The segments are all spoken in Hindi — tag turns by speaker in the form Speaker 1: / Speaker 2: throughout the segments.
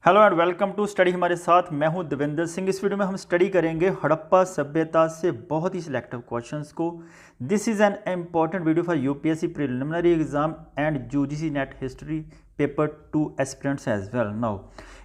Speaker 1: Hello and welcome to study हमारे साथ। मैं हूं देवेंद्र सिंह। इस वीडियो में हम स्टडी करेंगे हड़प्पा सभ्यता से बहुत ही सिलेक्टिव क्वेश्चंस को। This is an important video for UPSC preliminary exam and UGC NET history paper 2 aspirants as well. Now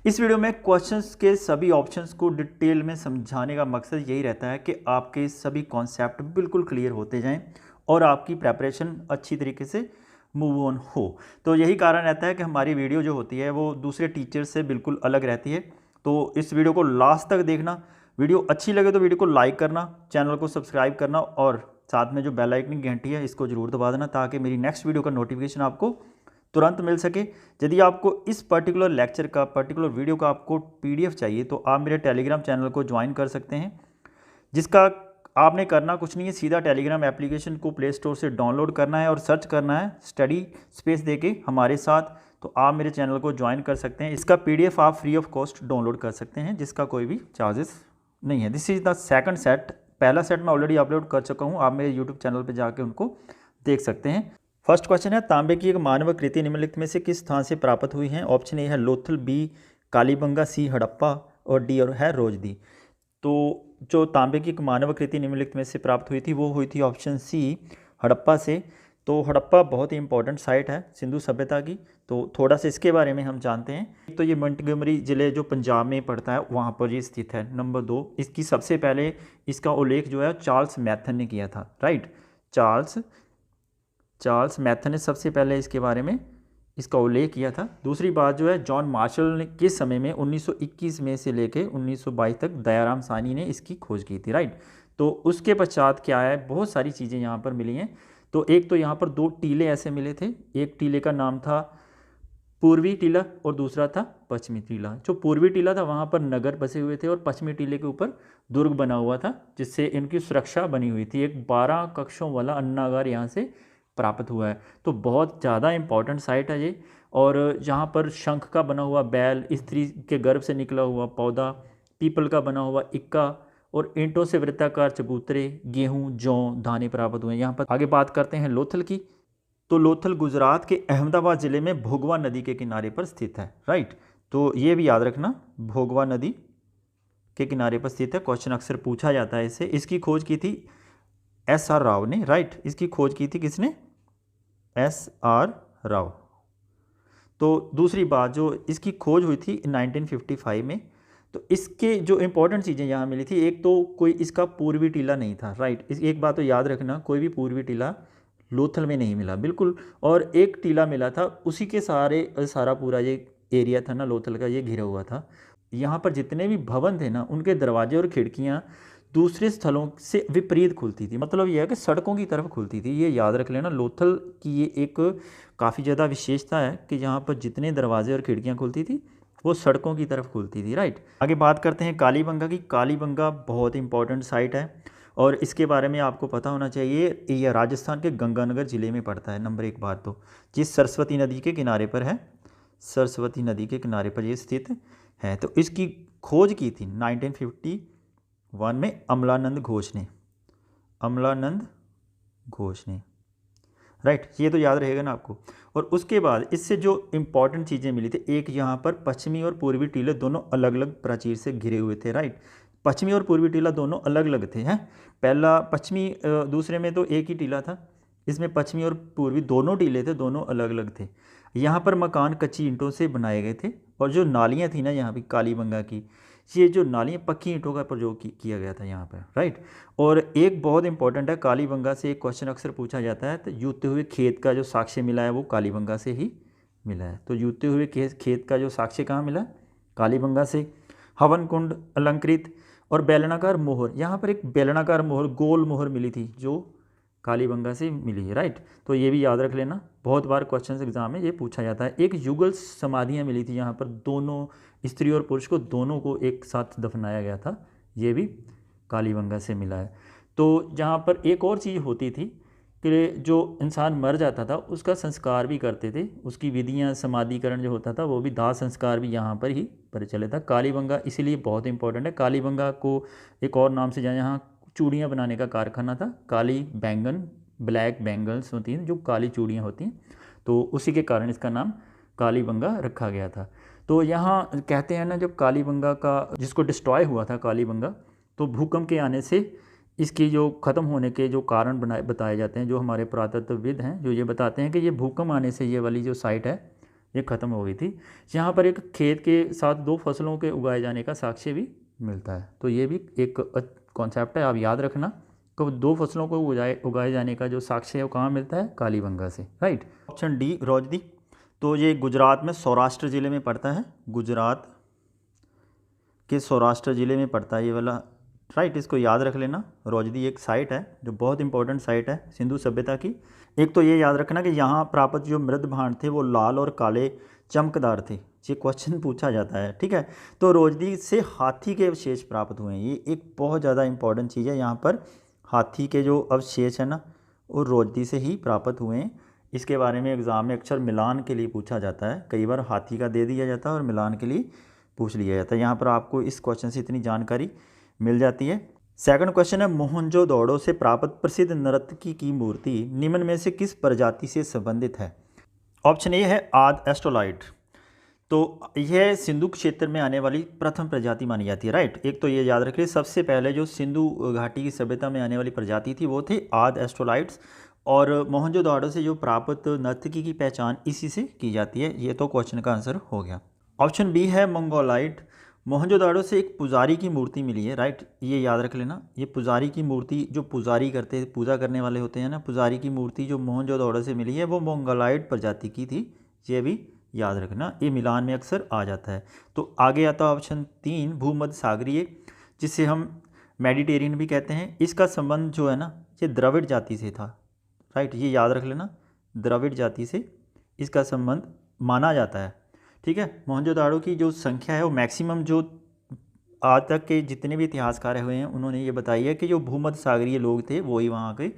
Speaker 1: इस वीडियो में क्वेश्चंस के सभी ऑप्शंस को डिटेल में समझाने का मकसद यही रहता है कि आपके सभी कॉन्सेप्ट बिल्कुल क्लियर होते जाएँ और आपकी प्रेपरेशन अच्छी तरीके से मूव ऑन हो। तो यही कारण रहता है कि हमारी वीडियो जो होती है वो दूसरे टीचर्स से बिल्कुल अलग रहती है। तो इस वीडियो को लास्ट तक देखना। वीडियो अच्छी लगे तो वीडियो को लाइक करना, चैनल को सब्सक्राइब करना और साथ में जो बेल आइकन की घंटी है इसको जरूर दबा देना ताकि मेरी नेक्स्ट वीडियो का नोटिफिकेशन आपको तुरंत मिल सके। यदि आपको इस पर्टिकुलर लेक्चर का पर्टिकुलर वीडियो का आपको पीडीएफ चाहिए तो आप मेरे टेलीग्राम चैनल को ज्वाइन कर सकते हैं, जिसका आपने करना कुछ नहीं है, सीधा टेलीग्राम एप्लीकेशन को प्ले स्टोर से डाउनलोड करना है और सर्च करना है स्टडी स्पेस देके हमारे साथ। तो आप मेरे चैनल को ज्वाइन कर सकते हैं। इसका पीडीएफ आप फ्री ऑफ कॉस्ट डाउनलोड कर सकते हैं, जिसका कोई भी चार्जेस नहीं है। This is the second set. पहला सेट मैं ऑलरेडी अपलोड कर चुका हूँ, आप मेरे यूट्यूब चैनल पर जाके उनको देख सकते हैं। फर्स्ट क्वेश्चन है, तांबे की एक मानव कृति निम्नलिखित में से किस स्थान से प्राप्त हुई है? ऑप्शन ए है लोथल, बी कालीबंगा, सी हड़प्पा और डी और है रोजदी। तो जो तांबे की एक मानव कृति निम्नलिखित में से प्राप्त हुई थी वो हुई थी ऑप्शन सी हड़प्पा से। तो हड़प्पा बहुत ही इंपॉर्टेंट साइट है सिंधु सभ्यता की, तो थोड़ा सा इसके बारे में हम जानते हैं। तो ये मंटगोमरी ज़िले जो पंजाब में पड़ता है वहाँ पर ये स्थित है। नंबर 2, इसकी सबसे पहले इसका उल्लेख जो है चार्ल्स मैथन ने किया था। राइट, चार्ल्स मैथन ने सबसे पहले इसके बारे में इसका उल्लेख किया था। दूसरी बात जो है, जॉन मार्शल ने के समय में 1921 में से लेके 1922 तक दयाराम साहनी ने इसकी खोज की थी। राइट, तो उसके पश्चात क्या है, बहुत सारी चीज़ें यहाँ पर मिली हैं। तो एक तो यहाँ पर 2 टीले ऐसे मिले थे। एक टीले का नाम था पूर्वी टीला और दूसरा था पश्चिमी टीला। जो पूर्वी टीला था वहाँ पर नगर बसे हुए थे और पश्चिमी टीले के ऊपर दुर्ग बना हुआ था जिससे इनकी सुरक्षा बनी हुई थी। एक 12 कक्षों वाला अन्नागार यहाँ से प्राप्त हुआ है। तो बहुत ज़्यादा इंपॉर्टेंट साइट है ये। और यहाँ पर शंख का बना हुआ बैल, स्त्री के गर्भ से निकला हुआ पौधा, पीपल का बना हुआ इक्का और ईंटों से वृत्ताकार चबूतरे, गेहूँ, जौ, धाने प्राप्त हुए हैं। यहाँ पर आगे बात करते हैं लोथल की। तो लोथल गुजरात के अहमदाबाद ज़िले में भोगवा नदी के किनारे पर स्थित है। राइट, तो ये भी याद रखना, भोगवा नदी के किनारे पर स्थित है। क्वेश्चन अक्सर पूछा जाता है इससे। इसकी खोज की थी SR राव ने। राइट, इसकी खोज की थी किसने? SR राव। तो दूसरी बात, जो इसकी खोज हुई थी 1955 में। तो इसके जो इंपॉर्टेंट चीज़ें यहाँ मिली थी, एक तो कोई इसका पूर्वी टीला नहीं था। राइट, इस एक बात तो याद रखना, कोई भी पूर्वी टीला लोथल में नहीं मिला बिल्कुल। और एक टीला मिला था, उसी के सारा पूरा ये एरिया था ना लोथल का, ये घिरा हुआ था। यहाँ पर जितने भी भवन थे ना, उनके दरवाजे और खिड़कियाँ दूसरे स्थलों से विपरीत खुलती थी। मतलब यह है कि सड़कों की तरफ खुलती थी। ये याद रख लेना, लोथल की ये एक काफ़ी ज़्यादा विशेषता है कि यहाँ पर जितने दरवाजे और खिड़कियाँ खुलती थी वो सड़कों की तरफ खुलती थी। राइट, आगे बात करते हैं कालीबंगा की। कालीबंगा बहुत इंपॉर्टेंट साइट है और इसके बारे में आपको पता होना चाहिए। यह राजस्थान के गंगानगर ज़िले में पड़ता है। नंबर 1 बात तो, जिस सरस्वती नदी के किनारे पर है, सरस्वती नदी के किनारे पर ये स्थित है। तो इसकी खोज की थी 1951 में अमलानंद घोष ने। राइट, ये तो याद रहेगा ना आपको। और उसके बाद इससे जो इम्पॉर्टेंट चीज़ें मिली थी, एक यहाँ पर पश्चिमी और पूर्वी टीले दोनों अलग अलग प्राचीर से घिरे हुए थे। राइट, पश्चिमी और पूर्वी टीला दोनों अलग अलग थे। हैं, पहला पश्चिमी, दूसरे में तो एक ही टीला था। इसमें पश्चिमी और पूर्वी दोनों टीले थे, दोनों अलग अलग थे। यहाँ पर मकान कच्ची ईंटों से बनाए गए थे और जो नालियाँ थी ना यहाँ पर कालीबंगा की, ये जो नालियाँ पक्की ईंटों का प्रयोग किया गया था यहाँ पर। राइट, और एक बहुत इंपॉर्टेंट है, कालीबंगा से एक क्वेश्चन अक्सर पूछा जाता है। तो यूते हुए खेत का जो साक्ष्य मिला है वो कालीबंगा से ही मिला है। तो यूते हुए खेत का जो साक्ष्य कहाँ मिला? कालीबंगा से। हवन कुंड अलंकृत और बेलनाकार मोहर, यहाँ पर एक बेलनाकार मोहर, गोल मोहर मिली थी जो कालीबंगा से मिली है। राइट, तो ये भी याद रख लेना, बहुत बार क्वेश्चन एग्जाम में ये पूछा जाता है। एक युगल समाधियाँ मिली थी यहाँ पर, दोनों स्त्री और पुरुष को दोनों को एक साथ दफनाया गया था, ये भी कालीबंगा से मिला है। तो जहाँ पर एक और चीज़ होती थी कि जो इंसान मर जाता था उसका संस्कार भी करते थे, उसकी विधियाँ, समाधिकरण जो होता था वो भी, दाह संस्कार भी यहाँ पर ही प्रचलित था। कालीबंगा इसीलिए बहुत इंपॉर्टेंट है। कालीबंगा को एक और नाम से जाना, यहाँ चूड़ियाँ बनाने का कारखाना था। काली बैंगन, ब्लैक बैंगल्स होती हैं जो काली चूड़ियाँ होती हैं, तो उसी के कारण इसका नाम कालीबंगा रखा गया था। तो यहाँ कहते हैं ना, जब कालीबंगा का जिसको डिस्ट्रॉय हुआ था कालीबंगा, तो भूकंप के आने से इसकी जो ख़त्म होने के जो कारण बताए जाते हैं, जो हमारे पुरातत्वविद हैं जो ये बताते हैं कि ये भूकंप आने से ये वाली जो साइट है ये ख़त्म हो गई थी। यहाँ पर एक खेत के साथ 2 फसलों के उगाए जाने का साक्ष्य भी मिलता है। तो ये भी एक कॉन्सेप्ट है, आप याद रखना। तो 2 फसलों को उगाए जाने का जो साक्ष्य है वो कहाँ मिलता है? कालीबंगा से, राइट। ऑप्शन डी रोजदी, तो ये गुजरात में सौराष्ट्र ज़िले में पड़ता है, गुजरात के सौराष्ट्र ज़िले में पड़ता है ये वाला, राइट। इसको याद रख लेना। रोजदी एक साइट है जो बहुत इंपॉर्टेंट साइट है सिंधु सभ्यता की। एक तो ये याद रखना कि यहाँ प्राप्त जो मृद भांड थे वो लाल और काले चमकदार थे, ये क्वेश्चन पूछा जाता है, ठीक है। तो रोजदी से हाथी के अवशेष प्राप्त हुए हैं, ये एक बहुत ज़्यादा इंपॉर्टेंट चीज़ है। यहाँ पर हाथी के जो अवशेष है ना वो रोजदी से ही प्राप्त हुए हैं। इसके बारे में एग्ज़ाम में अक्सर मिलान के लिए पूछा जाता है, कई बार हाथी का दे दिया जाता है और मिलान के लिए पूछ लिया जाता है। यहाँ पर आपको इस क्वेश्चन से इतनी जानकारी मिल जाती है। सेकंड क्वेश्चन है, मोहनजोदड़ो से प्राप्त प्रसिद्ध नर्तकी की मूर्ति निम्न में से किस प्रजाति से संबंधित है? ऑप्शन ए है आद एस्ट्रोलाइट, तो यह सिंधु क्षेत्र में आने वाली प्रथम प्रजाति मानी जाती है, राइट। एक तो ये याद रखिए, सबसे पहले जो सिंधु घाटी की सभ्यता में आने वाली प्रजाति थी वो थे आद एस्ट्रोलाइट्स, और मोहनजोदड़ो से जो प्राप्त नर्तकी की पहचान इसी से की जाती है। ये तो क्वेश्चन का आंसर हो गया। ऑप्शन बी है मंगोलाइट, मोहनजोदड़ो से एक पुजारी की मूर्ति मिली है, राइट। ये याद रख लेना, ये पुजारी की मूर्ति जो पुजारी करते पूजा करने वाले होते हैं ना, पुजारी की मूर्ति जो मोहनजोदड़ो से मिली है वो मंगोलाइट प्रजाति की थी, ये भी याद रखना। ये मिलान में अक्सर आ जाता है। तो आगे आता है ऑप्शन 3 भूमध्य सागरीय, जिसे हम मेडिटेरियन भी कहते हैं। इसका संबंध जो है ना ये द्रविड़ जाति से था, राइट। ये याद रख लेना, द्रविड़ जाति से इसका संबंध माना जाता है, ठीक है। मोहनजोदड़ो की जो संख्या है वो मैक्सिमम, जो आज तक के जितने भी इतिहासकार हुए हैं उन्होंने ये बताई है कि जो भूमध्य सागरीय लोग थे वो ही वहाँ के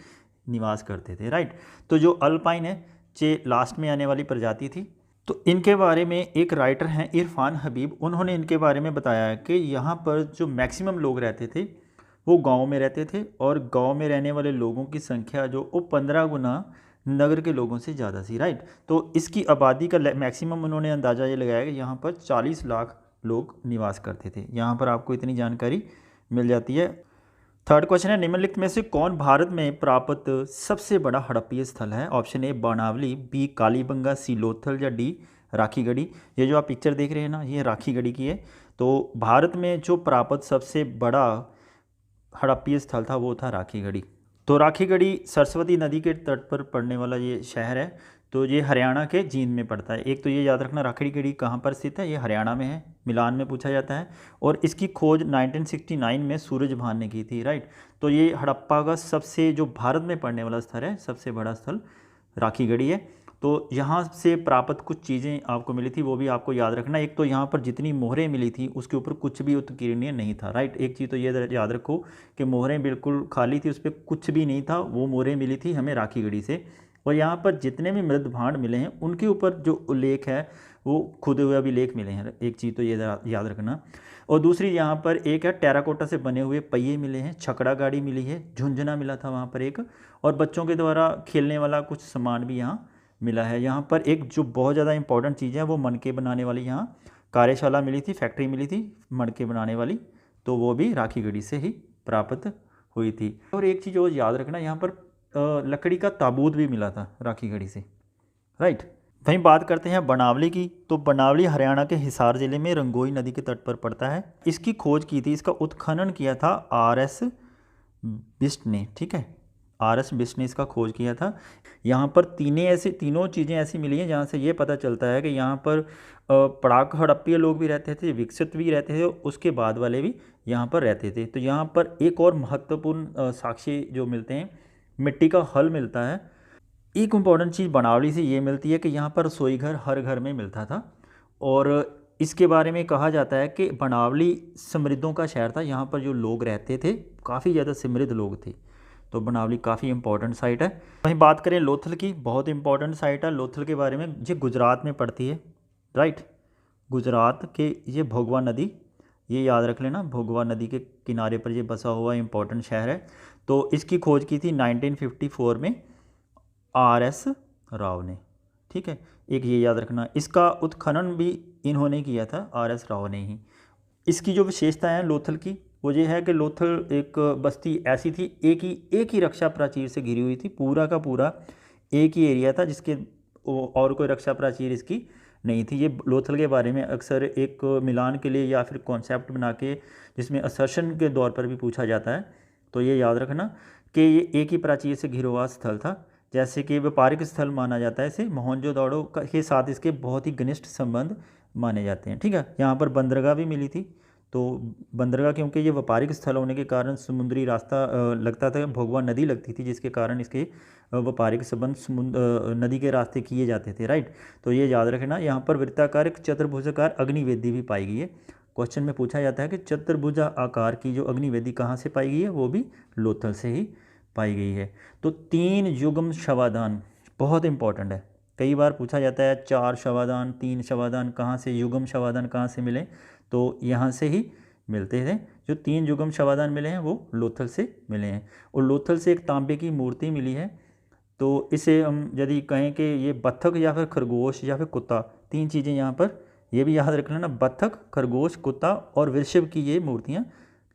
Speaker 1: निवास करते थे, राइट। तो जो अल्पाइन है ये लास्ट में आने वाली प्रजाति थी। तो इनके बारे में एक राइटर हैं इरफान हबीब, उन्होंने इनके बारे में बताया है कि यहाँ पर जो मैक्सिमम लोग रहते थे वो गाँव में रहते थे, और गाँव में रहने वाले लोगों की संख्या जो वो 15 गुना नगर के लोगों से ज़्यादा थी, राइट। तो इसकी आबादी का मैक्सिमम उन्होंने अंदाज़ा ये लगाया कि यहाँ पर 40 लाख लोग निवास करते थे। यहाँ पर आपको इतनी जानकारी मिल जाती है। थर्ड क्वेश्चन है, निम्नलिखित में से कौन भारत में प्राप्त सबसे बड़ा हड़प्पीय स्थल है? Option A Banawali, B Kalibangan, C Lothal, या डी राखीगढ़ी। ये जो आप पिक्चर देख रहे हैं ना ये राखीगढ़ी की है। तो भारत में जो प्राप्त सबसे बड़ा हड़प्पीय स्थल था वो था राखीगढ़ी। तो राखीगढ़ी सरस्वती नदी के तट पर पड़ने वाला ये शहर है, तो ये हरियाणा के जींद में पड़ता है। एक तो ये याद रखना राखीगढ़ी कहाँ पर स्थित है, ये हरियाणा में है, मिलान में पूछा जाता है। और इसकी खोज 1969 में सूरजभान ने की थी, राइट। तो ये हड़प्पा का सबसे जो भारत में पड़ने वाला स्थल है, सबसे बड़ा स्थल राखीगढ़ी है। तो यहाँ से प्राप्त कुछ चीज़ें आपको मिली थी वो भी आपको याद रखना। एक तो यहाँ पर जितनी मोहरें मिली थी उसके ऊपर कुछ भी उत्कीर्णीय नहीं था, राइट। एक चीज़ तो ये याद रखो कि मोहरें बिल्कुल खाली थी, उस पर कुछ भी नहीं था, वो मोहरें मिली थी हमें राखीगढ़ी से। और यहाँ पर जितने भी मृद भांड मिले हैं उनके ऊपर जो उल्लेख है वो खुदे हुए भी लेख मिले हैं, एक चीज़ तो ये याद रखना। और दूसरी यहाँ पर एक है टेराकोटा से बने हुए पहिए मिले हैं, छकड़ा गाड़ी मिली है, झुंझुना मिला था वहाँ पर एक, और बच्चों के द्वारा खेलने वाला कुछ सामान भी यहाँ मिला है। यहाँ पर एक जो बहुत ज़्यादा इंपॉर्टेंट चीज़ है वो मणके बनाने वाली यहाँ कार्यशाला मिली थी, फैक्ट्री मिली थी मणके बनाने वाली, तो वो भी राखीगढ़ी से ही प्राप्त हुई थी। और एक चीज़ और याद रखना, यहाँ पर लकड़ी का ताबूत भी मिला था राखीगढ़ी से, राइट। वहीं बात करते हैं बनावली की, तो बनावली हरियाणा के हिसार ज़िले में रंगोई नदी के तट पर पड़ता है। इसकी खोज की थी, इसका उत्खनन किया था आर.एस. बिष्ट ने, ठीक है, आर.एस. बिष्ट ने इसका खोज किया था। यहाँ पर तीनों चीज़ें ऐसी मिली हैं जहाँ से ये पता चलता है कि यहाँ पर पड़ाक हड़प्पीय लोग भी रहते थे, विकसित भी रहते थे, उसके बाद वाले भी यहाँ पर रहते थे। तो यहाँ पर एक और महत्वपूर्ण साक्ष्य जो मिलते हैं, मिट्टी का हल मिलता है। एक इम्पॉर्टेंट चीज़ बनावली से ये मिलती है कि यहाँ पर रसोई घर हर घर में मिलता था, और इसके बारे में कहा जाता है कि बनावली समृद्धों का शहर था। यहाँ पर जो लोग रहते थे काफ़ी ज़्यादा समृद्ध लोग थे, तो बनावली काफ़ी इंपॉर्टेंट साइट है। वहीं बात करें लोथल की, बहुत इंपॉर्टेंट साइट है लोथल के बारे में, ये गुजरात में पड़ती है, राइट। गुजरात के ये भोगवा नदी, ये याद रख लेना, भोगवा नदी के किनारे पर ये बसा हुआ इंपॉर्टेंट शहर है। तो इसकी खोज की थी 1954 में आर.एस. राव ने, ठीक है, एक ये याद रखना। इसका उत्खनन भी इन्होंने किया था, RS राव ने ही। इसकी जो विशेषता है लोथल की, वो ये है कि लोथल एक बस्ती ऐसी थी, एक ही रक्षा प्राचीर से घिरी हुई थी, पूरा का पूरा एक ही एरिया था जिसके और कोई रक्षा प्राचीर इसकी नहीं थी। ये लोथल के बारे में अक्सर एक मिलान के लिए या फिर कॉन्सेप्ट बना के जिसमें असर्शन के दौर पर भी पूछा जाता है। तो ये याद रखना कि ये एक ही प्राचीर से घिरा हुआ स्थल था। जैसे कि व्यापारिक स्थल माना जाता है इसे, मोहनजोदड़ो के साथ इसके बहुत ही घनिष्ठ संबंध माने जाते हैं। ठीक है, यहाँ पर बंदरगाह भी मिली थी। तो बंदरगाह क्योंकि ये व्यापारिक स्थल होने के कारण समुद्री रास्ता लगता था, भोगवा नदी लगती थी, जिसके कारण इसके व्यापारिक संबंध नदी के रास्ते किए जाते थे। राइट, तो ये याद रखना। यहाँ पर वृत्ताकार एक चतुर्भुजाकार अग्निवेदी भी पाई गई है। क्वेश्चन में पूछा जाता है कि चतुर्भुजा आकार की जो अग्निवेदी कहाँ से पाई गई है, वो भी लोथल से ही पाई गई है। तो 3 युग्म शवाधान बहुत इंपॉर्टेंट है। कई बार पूछा जाता है 4 शवाधान 3 शवाधान कहाँ से, युग्म शवाधान कहाँ से मिले, तो यहाँ से ही मिलते थे। जो 3 युग्म शवाधान मिले हैं वो लोथल से मिले हैं। और लोथल से एक तांबे की मूर्ति मिली है। तो इसे हम यदि कहें कि ये बत्तख या फिर खरगोश या फिर कुत्ता, 3 चीज़ें यहाँ पर ये भी याद रख लेना, बत्तख, खरगोश, कुत्ता और वृषभ की ये मूर्तियाँ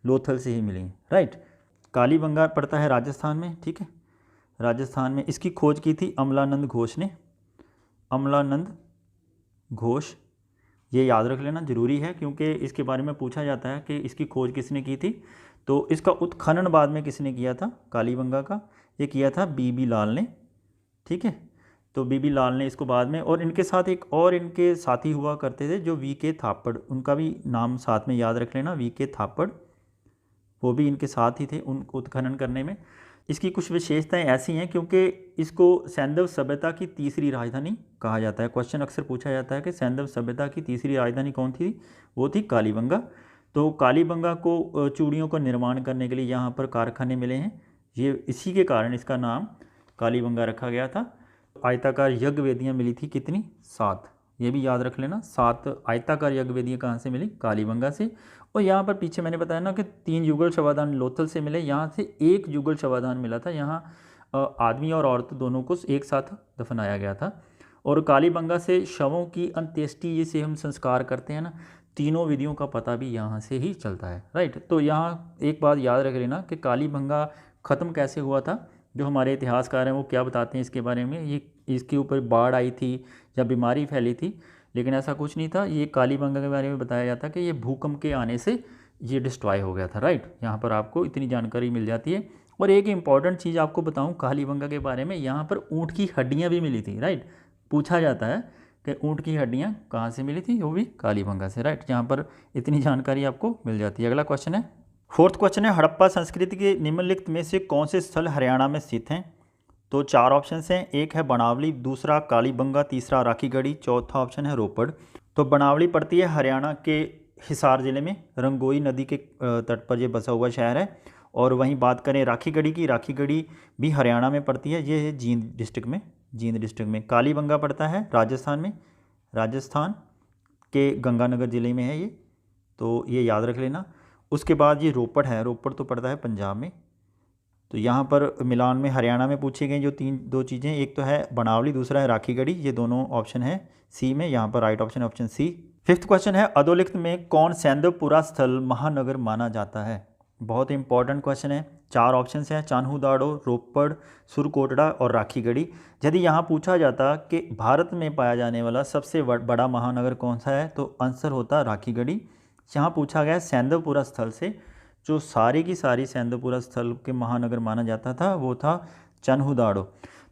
Speaker 1: लोथल से ही मिली हैं। राइट, कालीबंगा पड़ता है राजस्थान में। ठीक है, राजस्थान में इसकी खोज की थी अमलानंद घोष ने। अमलानंद घोष, ये याद रख लेना ज़रूरी है क्योंकि इसके बारे में पूछा जाता है कि इसकी खोज किसने की थी। तो इसका उत्खनन बाद में किसने किया था कालीबंगा का, ये किया था बीबी लाल ने। ठीक है, तो बीबी लाल ने इसको बाद में, और इनके साथ एक और इनके साथी हुआ करते थे जो VK थापड़, उनका भी नाम साथ में याद रख लेना, VK थापड़, वो भी इनके साथ ही थे उन उत्खनन करने में। इसकी कुछ विशेषताएं ऐसी हैं क्योंकि इसको सैंधव सभ्यता की तीसरी राजधानी कहा जाता है। क्वेश्चन अक्सर पूछा जाता है कि सैंधव सभ्यता की तीसरी राजधानी कौन थी, वो थी कालीबंगा। तो कालीबंगा को चूड़ियों का निर्माण करने के लिए यहाँ पर कारखाने मिले हैं, ये इसी के कारण इसका नाम कालीबंगा रखा गया था। आयताकार यज्ञ वेदियाँ मिली थी कितनी, 7, ये भी याद रख लेना। 7 आयताकार यज्ञ वेदियाँ कहाँ से मिली, कालीबंगा से। और यहाँ पर पीछे मैंने बताया ना कि 3 युगल शवाधान लोथल से मिले, यहाँ से 1 युगल शवाधान मिला था। यहाँ आदमी और औरत दोनों को एक साथ दफनाया गया था। और कालीबंगा से शवों की अंत्येष्टि जिसे हम संस्कार करते हैं ना, तीनों विधियों का पता भी यहाँ से ही चलता है। राइट, तो यहाँ एक बात याद रख लेना कि कालीबंगा ख़त्म कैसे हुआ था। जो हमारे इतिहासकार हैं वो क्या बताते हैं इसके बारे में, ये इसके ऊपर बाढ़ आई थी या बीमारी फैली थी, लेकिन ऐसा कुछ नहीं था। ये कालीबंगा के बारे में बताया जाता है कि ये भूकंप के आने से ये डिस्ट्रॉय हो गया था। राइट, यहाँ पर आपको इतनी जानकारी मिल जाती है। और एक इंपॉर्टेंट चीज़ आपको बताऊँ कालीबंगा के बारे में, यहाँ पर ऊँट की हड्डियाँ भी मिली थी। राइट, पूछा जाता है कि ऊँट की हड्डियाँ कहाँ से मिली थी, वो भी कालीबंगा से। राइट, यहाँ पर इतनी जानकारी आपको मिल जाती है। अगला क्वेश्चन है, 4th क्वेश्चन है, हड़प्पा संस्कृति के निम्नलिखित में से कौन से स्थल हरियाणा में स्थित हैं। तो 4 ऑप्शन हैं, एक है बनावली, दूसरा कालीबंगा, तीसरा राखीगढ़ी, चौथा ऑप्शन है रोपड़। तो बनावली पड़ती है हरियाणा के हिसार ज़िले में, रंगोई नदी के तट पर ये बसा हुआ शहर है। और वहीं बात करें राखीगढ़ी की, राखीगढ़ी भी हरियाणा में पड़ती है, ये है जींद डिस्ट्रिक्ट में। कालीबंगा पड़ता है राजस्थान में, राजस्थान के गंगानगर ज़िले में है ये, तो ये याद रख लेना। उसके बाद ये रोपड़ है, रोपड़ तो पड़ता है पंजाब में। तो यहाँ पर मिलान में हरियाणा में पूछी गई जो 2 चीज़ें, एक तो है बनावली, दूसरा है राखीगढ़ी, ये दोनों ऑप्शन है सी में, यहाँ पर right option C. 5th question है, अधोलिखित में कौन सैंधवपुरा स्थल महानगर माना जाता है। बहुत इंपॉर्टेंट क्वेश्चन है। 4 ऑप्शन हैं, चान्हूदाड़ो, रोपड़, सुरकोटड़ा और राखीगढ़ी। यदि यहाँ पूछा जाता कि भारत में पाया जाने वाला सबसे बड़ा महानगर कौन सा है, तो आंसर होता राखीगढ़ी। यहाँ पूछा गया सैंधवपुरा स्थल से, जो सारी की सारी सैंधवपुरा स्थल के महानगर माना जाता था वो था चन्हूदाड़ो।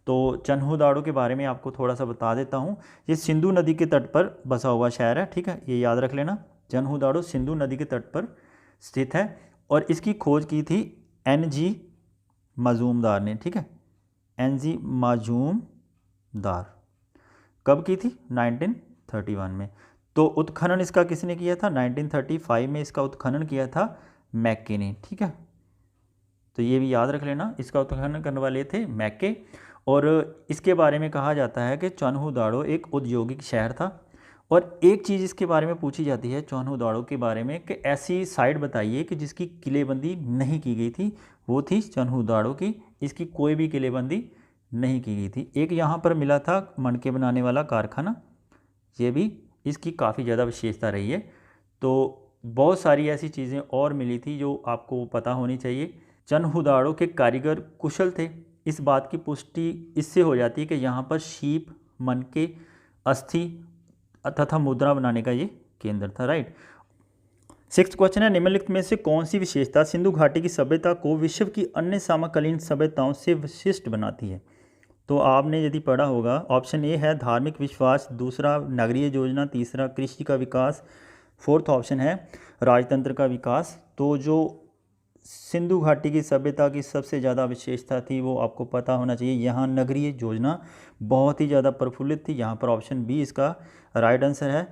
Speaker 1: तो चन्हूदाड़ो के बारे में आपको थोड़ा सा बता देता हूँ। ये सिंधु नदी के तट पर बसा हुआ शहर है। ठीक है, ये याद रख लेना, चन्हूदाड़ो सिंधु नदी के तट पर स्थित है। और इसकी खोज की थी NG मजूमदार ने। ठीक है, NG मजूमदार कब की थी, 1931 में। तो उत्खनन इसका किसने किया था, 1935 में इसका उत्खनन किया था मैके ने। ठीक है, तो ये भी याद रख लेना, इसका उत्खनन करने वाले थे मैके। और इसके बारे में कहा जाता है कि चन्हूदाड़ो एक औद्योगिक शहर था। और एक चीज़ इसके बारे में पूछी जाती है चन्हूदाड़ो के बारे में कि ऐसी साइट बताइए कि जिसकी किलेबंदी नहीं की गई थी, वो थी चन्हूदाड़ो की। इसकी कोई भी किलेबंदी नहीं की गई थी। एक यहाँ पर मिला था मणके बनाने वाला कारखाना, ये भी इसकी काफ़ी ज़्यादा विशेषता रही है। तो बहुत सारी ऐसी चीज़ें और मिली थी जो आपको पता होनी चाहिए। चनहुदाड़ो के कारीगर कुशल थे, इस बात की पुष्टि इससे हो जाती है कि यहाँ पर शीप, मनके, अस्थि तथा मुद्रा बनाने का ये केंद्र था, राइट। 6th क्वेश्चन है, निम्नलिखित में से कौन सी विशेषता सिंधु घाटी की सभ्यता को विश्व की अन्य समकालीन सभ्यताओं से विशिष्ट बनाती है? तो आपने यदि पढ़ा होगा, ऑप्शन ए है धार्मिक विश्वास, दूसरा नगरीय योजना, तीसरा कृषि का विकास, फोर्थ ऑप्शन है राजतंत्र का विकास। तो जो सिंधु घाटी की सभ्यता की सबसे ज़्यादा विशेषता थी वो आपको पता होना चाहिए। यहाँ नगरीय योजना बहुत ही ज़्यादा प्रफुल्लित थी। यहाँ पर ऑप्शन बी इसका राइट आंसर है।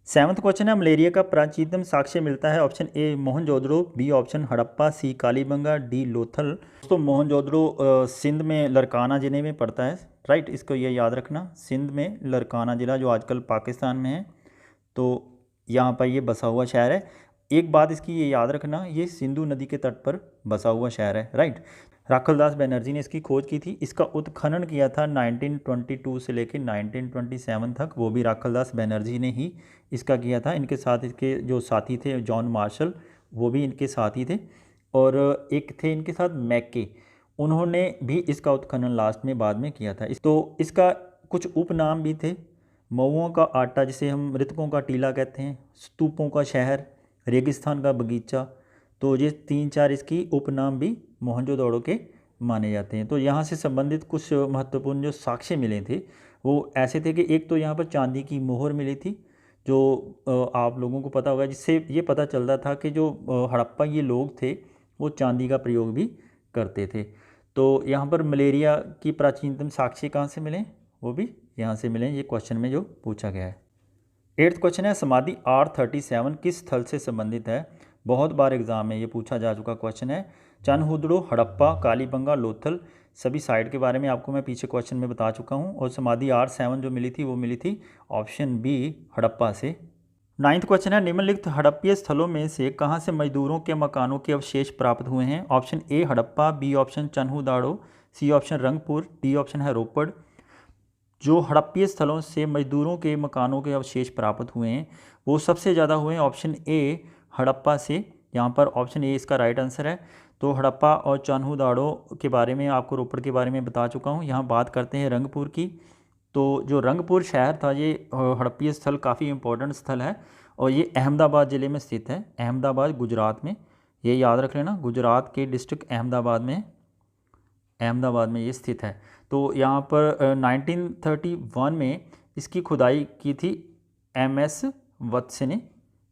Speaker 1: 7th क्वेश्चन है, मलेरिया का प्राचीनतम साक्ष्य मिलता है? Option A Mohenjodaro, B option Harappa, C Kalibangan, D Lothal. दोस्तों मोहनजोदड़ो सिंध में लरकाना ज़िले में पड़ता है, राइट, इसको ये याद रखना। सिंध में लरकाना ज़िला जो आजकल पाकिस्तान में है, तो यहाँ पर ये बसा हुआ शहर है। एक बात इसकी ये याद रखना, ये सिंधु नदी के तट पर बसा हुआ शहर है, राइट। राखलदास बनर्जी ने इसकी खोज की थी। इसका उत्खनन किया था 1922 से लेकर 1927 तक, वो भी राखलदास बनर्जी ने ही इसका किया था। इनके साथ इसके जो साथी थे जॉन मार्शल, वो भी इनके साथी थे, और एक थे इनके साथ मैके, उन्होंने भी इसका उत्खनन लास्ट में बाद में किया था। तो इसका कुछ उपनाम भी थे, मऊओं का आटा जिसे हम मृतकों का टीला कहते हैं, स्तूपों का शहर, रेगिस्तान का बगीचा। तो ये 3-4 इसकी उपनाम भी मोहनजोदड़ो के माने जाते हैं। तो यहाँ से संबंधित कुछ महत्वपूर्ण जो साक्ष्य मिले थे वो ऐसे थे कि एक तो यहाँ पर चांदी की मोहर मिली थी, जो आप लोगों को पता होगा, जिससे ये पता चलता था कि जो हड़प्पा ये लोग थे वो चांदी का प्रयोग भी करते थे। तो यहाँ पर मलेरिया की प्राचीनतम साक्ष्य कहाँ से मिले? वो भी यहाँ से मिले, ये क्वेश्चन में जो पूछा गया है। 8th क्वेश्चन है, समाधि R37 किस स्थल से संबंधित है? बहुत बार एग्जाम में ये पूछा जा चुका क्वेश्चन है। चनहुदड़ो, हड़प्पा, कालीबंगा, लोथल, सभी साइट के बारे में आपको मैं पीछे क्वेश्चन में बता चुका हूँ। और समाधि R7 जो मिली थी वो मिली थी ऑप्शन बी हड़प्पा से। 9th क्वेश्चन है, निम्नलिखित हड़प्पीय स्थलों में से कहाँ से मजदूरों के मकानों के अवशेष प्राप्त हुए हैं? Option A Harappa, B option Chanhudaro, C option Rangpur, D option है रोपड़। जो हड़प्पीय स्थलों से मजदूरों के मकानों के अवशेष प्राप्त हुए हैं वो सबसे ज़्यादा हुए हैं ऑप्शन ए हड़प्पा से। यहाँ पर ऑप्शन ए इसका राइट आंसर है। तो हड़प्पा और चनहुदाड़ो के बारे में आपको रोपड़ के बारे में बता चुका हूँ। यहाँ बात करते हैं रंगपुर की। तो जो रंगपुर शहर था ये हड़प्पीय स्थल काफ़ी इम्पोर्टेंट स्थल है, और ये अहमदाबाद ज़िले में स्थित है। अहमदाबाद गुजरात में, ये याद रख लेना, गुजरात के डिस्ट्रिक्ट अहमदाबाद में ये स्थित है। तो यहाँ पर 1931 में इसकी खुदाई की थी MS वत्से ने,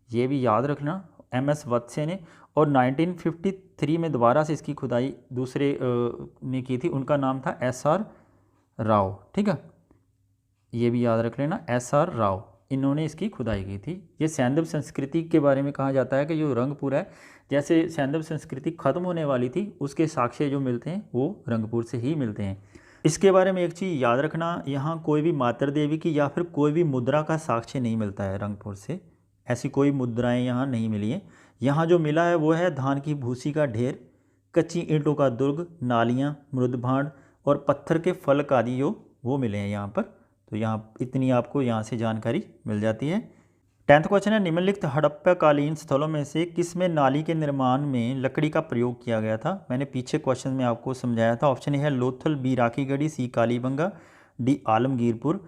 Speaker 1: ये भी याद रखना, MS वत्से ने। और 1953 में दोबारा से इसकी खुदाई दूसरे ने की थी, उनका नाम था SR राव, ठीक है, ये भी याद रख लेना, SR राव, इन्होंने इसकी खुदाई की थी। ये सैंधव संस्कृति के बारे में कहा जाता है कि जो रंगपुर है, जैसे सैंधव संस्कृति खत्म होने वाली थी उसके साक्ष्य जो मिलते हैं वो रंगपुर से ही मिलते हैं। इसके बारे में एक चीज़ याद रखना, यहाँ कोई भी मातृ देवी की या फिर कोई भी मुद्रा का साक्ष्य नहीं मिलता है रंगपुर से, ऐसी कोई मुद्राएं यहाँ नहीं मिली हैं। यहाँ जो मिला है वो है धान की भूसी का ढेर, कच्ची ईंटों का दुर्ग, नालियाँ, मृदभांड और पत्थर के फलक आदि जो वो मिले हैं यहाँ पर। तो यहाँ इतनी आपको यहाँ से जानकारी मिल जाती है। 10th क्वेश्चन है, निम्नलिखित हड़प्पाकालीन स्थलों में से किसमें नाली के निर्माण में लकड़ी का प्रयोग किया गया था? मैंने पीछे क्वेश्चन में आपको समझाया था। ऑप्शन ए है Lothal, B Rakhigarhi, C Kalibangan, D Alamgirpur.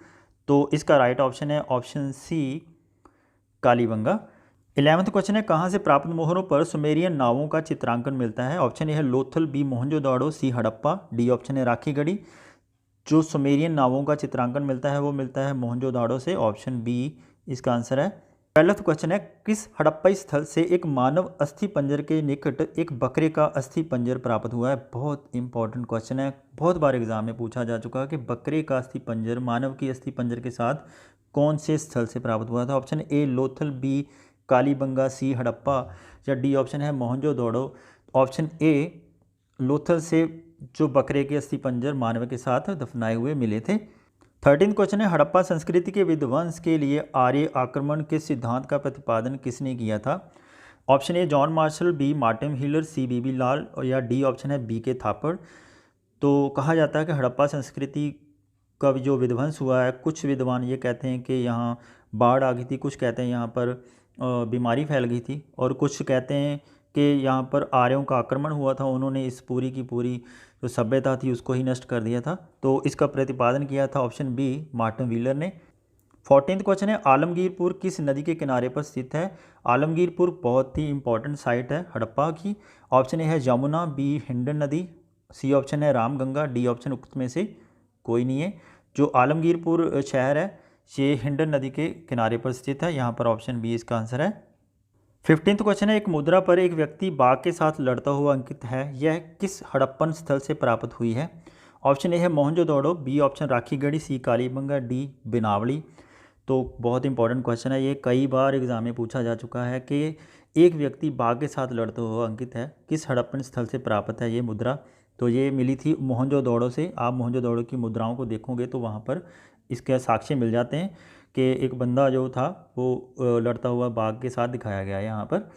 Speaker 1: तो इसका राइट ऑप्शन है option C Kalibangan. 11th question है, कहाँ से प्राप्त मोहरों पर सुमेरियन नावों का चित्रांकन मिलता है? ऑप्शन ए है लोथल, बी मोहनजोदाड़ो, सी हड़प्पा, डी ऑप्शन है राखीगढ़ी। जो सुमेरियन नावों का चित्रांकन मिलता है वो मिलता है मोहनजोदाड़ो से, ऑप्शन बी इसका आंसर है। 12th क्वेश्चन है, किस हड़प्पाई स्थल से एक मानव अस्थि पंजर के निकट एक बकरे का अस्थि पंजर प्राप्त हुआ है? बहुत इंपॉर्टेंट क्वेश्चन है, बहुत बार एग्जाम में पूछा जा चुका है कि बकरे का अस्थि पंजर मानव की अस्थि पंजर के साथ कौन से स्थल से प्राप्त हुआ था? Option A Lothal, B Kalibangan, C Harappa, या डी ऑप्शन है मोहनजोदड़ो। ऑप्शन ए लोथल से जो बकरे के अस्थि पंजर मानव के साथ दफनाए हुए मिले थे। 13th क्वेश्चन है, हड़प्पा संस्कृति के विध्वंस के लिए आर्य आक्रमण के सिद्धांत का प्रतिपादन किसने किया था? Option A John Marshall, B Martin Wheeler, C BB Lal, और या डी ऑप्शन है BK थापड़। तो कहा जाता है कि हड़प्पा संस्कृति का जो विध्वंस हुआ है, कुछ विद्वान ये कहते हैं कि यहाँ बाढ़ आ गई थी, कुछ कहते हैं यहाँ पर बीमारी फैल गई थी, और कुछ कहते हैं कि यहाँ पर आर्यों का आक्रमण हुआ था, उन्होंने इस पूरी की पूरी जो सभ्यता थी उसको ही नष्ट कर दिया था। तो इसका प्रतिपादन किया था ऑप्शन बी मार्टिन व्हीलर ने। 14th क्वेश्चन है, आलमगीरपुर किस नदी के किनारे पर स्थित है? आलमगीरपुर बहुत ही इंपॉर्टेंट साइट है हड़प्पा की। ऑप्शन ए है यमुना, बी हिंडन नदी, सी ऑप्शन है रामगंगा, डी ऑप्शन उक्त में से कोई नहीं है। जो आलमगीरपुर शहर है ये हिंडन नदी के किनारे पर स्थित है, यहाँ पर ऑप्शन बी इसका आंसर है। 15th क्वेश्चन है, एक मुद्रा पर एक व्यक्ति बाघ के साथ लड़ता हुआ अंकित है, यह किस हड़प्पन स्थल से प्राप्त हुई है? ऑप्शन ए है Mohenjodaro, B option Rakhigarhi, C Kalibangan, D बिनावली। तो बहुत इंपॉर्टेंट क्वेश्चन है ये, कई बार एग्जाम में पूछा जा चुका है कि एक व्यक्ति बाघ के साथ लड़ते हुआ अंकित है, किस हड़प्पन स्थल से प्राप्त है ये मुद्रा? तो ये मिली थी मोहनजोदड़ो से। आप मोहनजोदड़ो की मुद्राओं को देखोगे तो वहाँ पर इसके साक्ष्य मिल जाते हैं कि एक बंदा जो था वो लड़ता हुआ बाघ के साथ दिखाया गया है यहाँ पर।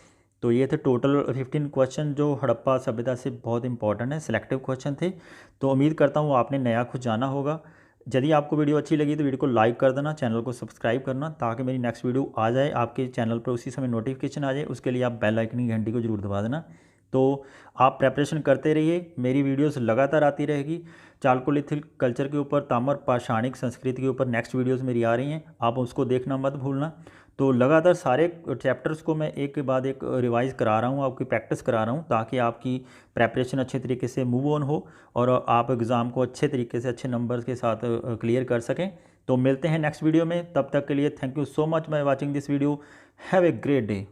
Speaker 1: तो ये थे टोटल 15 क्वेश्चन जो हड़प्पा सभ्यता से बहुत इंपॉर्टेंट है, सिलेक्टिव क्वेश्चन थे। तो उम्मीद करता हूँ आपने नया कुछ जाना होगा। यदि आपको वीडियो अच्छी लगी तो वीडियो को लाइक कर देना, चैनल को सब्सक्राइब करना, ताकि मेरी नेक्स्ट वीडियो आ जाए आपके चैनल पर उसी समय नोटिफिकेशन आ जाए। उसके लिए आप बेल आइकन की घंटी को जरूर दबा देना। तो आप प्रेपरेशन करते रहिए, मेरी वीडियोस लगातार आती रहेगी। चालकोलिथिक कल्चर के ऊपर, ताम्र पाषाणिक संस्कृति के ऊपर नेक्स्ट वीडियोस मेरी आ रही हैं, आप उसको देखना मत भूलना। तो लगातार सारे चैप्टर्स को मैं एक के बाद एक रिवाइज करा रहा हूँ, आपकी प्रैक्टिस करा रहा हूँ, ताकि आपकी प्रेपरेशन अच्छे तरीके से मूव ऑन हो और आप एग्ज़ाम को अच्छे तरीके से अच्छे नंबर्स के साथ क्लियर कर सकें। तो मिलते हैं नेक्स्ट वीडियो में, तब तक के लिए thank you so much by watching this video. Have a great day.